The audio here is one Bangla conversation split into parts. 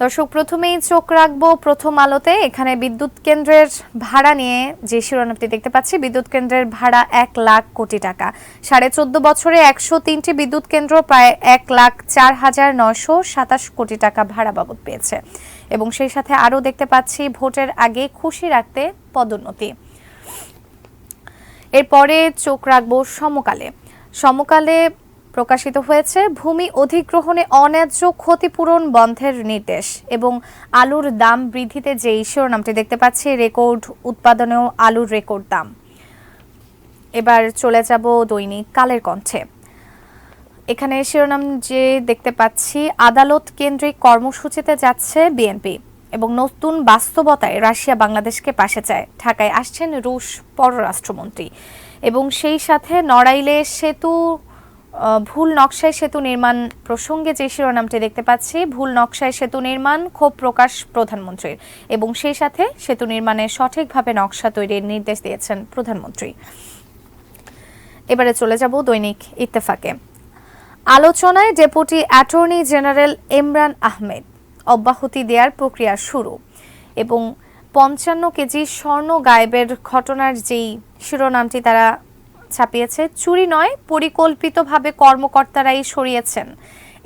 দর্শক, প্রথমেই চোখ রাখবো প্রথম আলোতে। এখানে বিদ্যুৎ কেন্দ্রের ভাড়া নিয়ে যে শিরোনামটি দেখতে পাচ্ছি, বিদ্যুৎ কেন্দ্রের ভাড়া 1,00,000 কোটি টাকা। 14.5 বছরে 103টি বিদ্যুৎ কেন্দ্র প্রায় 1,04,927 কোটি টাকা ভাড়া বাবদ পেয়েছে। এবং সেই সাথে আরও দেখতে পাচ্ছি ভোটের আগে খুশি রাখতে পদোন্নতি। এরপরে চোখ রাখবো সমকালে। সমকালে প্রকাশিত হয়েছে ভূমি অধিগ্রহণে অন্যায্য ক্ষতিপূরণ বন্ধের নির্দেশ এবং আলুর দাম বৃদ্ধিতে যে শিরোনামটি দেখতে পাচ্ছি, রেকর্ড উৎপাদনেও আলুর রেকর্ড দাম। এবার চলে যাব দৈনিক কালের কণ্ঠে। এখানে শিরোনাম যে দেখতে পাচ্ছি, আদালত কেন্দ্রিক কর্মসূচিতে যাচ্ছে বিএনপি এবং নতুন বাস্তবতায় রাশিয়া বাংলাদেশকে পাশে চায়। ঢাকায় আসছেন রুশ পররাষ্ট্রমন্ত্রী এবং সেই সাথে নড়াইলে ভুল নকশায় সেতু নির্মাণ প্রসঙ্গে যে শিরোনামটি দেখতে পাচ্ছি, ভুল নকশায় সেতু নির্মাণ, ক্ষোভ প্রকাশ প্রধানমন্ত্রীর এবং সেই সাথে সেতু নির্মাণে সঠিকভাবে নকশা তৈরির নির্দেশ দিয়েছেন প্রধানমন্ত্রী। এবারে চলে যাব দৈনিক ইত্তেফাকে। আলোচনায় deputy attorney general Imran Ahmed, অব্যাহতি দেওয়ার প্রক্রিয়া শুরু এবং 55 কেজি স্বর্ণ গায়েবের ঘটনার যেই শিরোনামটি তারা ছাপিয়েছে, চুরি নয় পরিকল্পিতভাবে কর্মকর্তারাই সরিয়েছেন।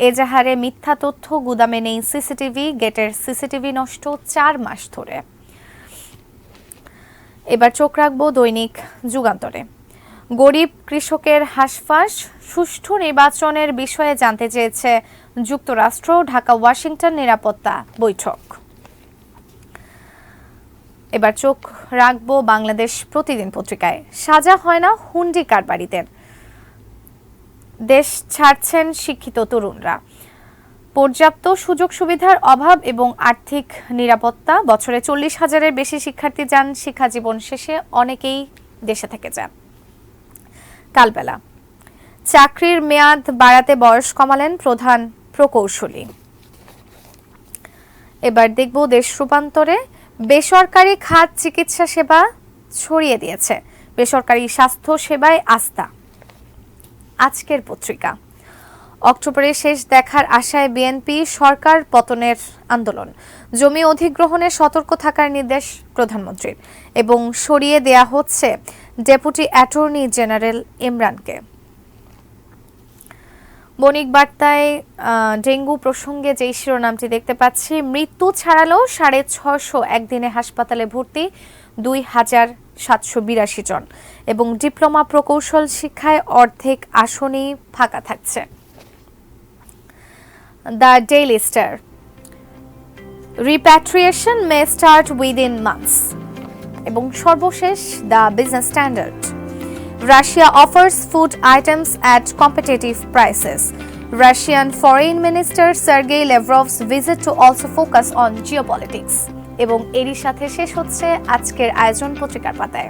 এজাহারে মিথ্যা তথ্য, গুদামে নেই সিসিটিভি, গেটের সিসিটিভি নষ্ট 4 মাস ধরে। এবার চোখ রাখবো দৈনিক যুগান্তরে। গরিব কৃষকের হাঁসফাঁস, সুষ্ঠু নির্বাচনের বিষয়ে জানতে চেয়েছে যুক্তরাষ্ট্র, ঢাকা ওয়াশিংটন নিরাপত্তা বৈঠক। এবার চোখ রাখবো বাংলাদেশ প্রতিদিন পত্রিকায়। সাজা হয় না হুন্ডি কারবারিদের, দেশ ছাড়ছেন শিক্ষিত তরুণরা। পর্যাপ্ত সুযোগ সুবিধার অভাব এবং আর্থিক নিরাপত্তা, বছরে 40,000-এর বেশি শিক্ষার্থী যান শিক্ষা জীবন শেষে, অনেকেই দেশে থেকে যান। কালবেলা, চাকরির মেয়াদ বাড়াতে বয়স কমালেন প্রধান প্রকৌশলী। এবার দেখব দেশ রূপান্তরে। বেসরকারি খাত চিকিৎসা সেবা ছড়িয়ে দিয়েছে, বেসরকারি স্বাস্থ্য সেবায় আস্থা। আজকের পত্রিকা। অক্টোবরে শেষ দেখার আশায় বিএনপি, সরকার পতনের আন্দোলন। জমি অধিগ্রহণে সতর্ক থাকার নির্দেশ প্রধানমন্ত্রীর এবং সরিয়ে দেয়া হচ্ছে ডেপুটি অ্যাটর্নি জেনারেল ইমরানকে। বণিক বার্তায় ডেঙ্গু প্রসঙ্গে যেই শিরোনামটি দেখতে পাচ্ছি, মৃত্যু ছাড়ালো 650, একদিনে হাসপাতালে ভর্তি 2,782 জন এবং ডিপ্লোমা প্রকৌশল শিক্ষায় অর্ধেক আসনই ফাঁকা থাকছে। The daily star, repatriation May start within months এবং সর্বশেষ the business standard, Russia offers food items at competitive prices. Russian Foreign Minister Sergei Lavrov's visit to also focus on geopolitics. এবং এরই সাথে শেষ হচ্ছে আজকের আয়োজন পত্রিকার পাতায়।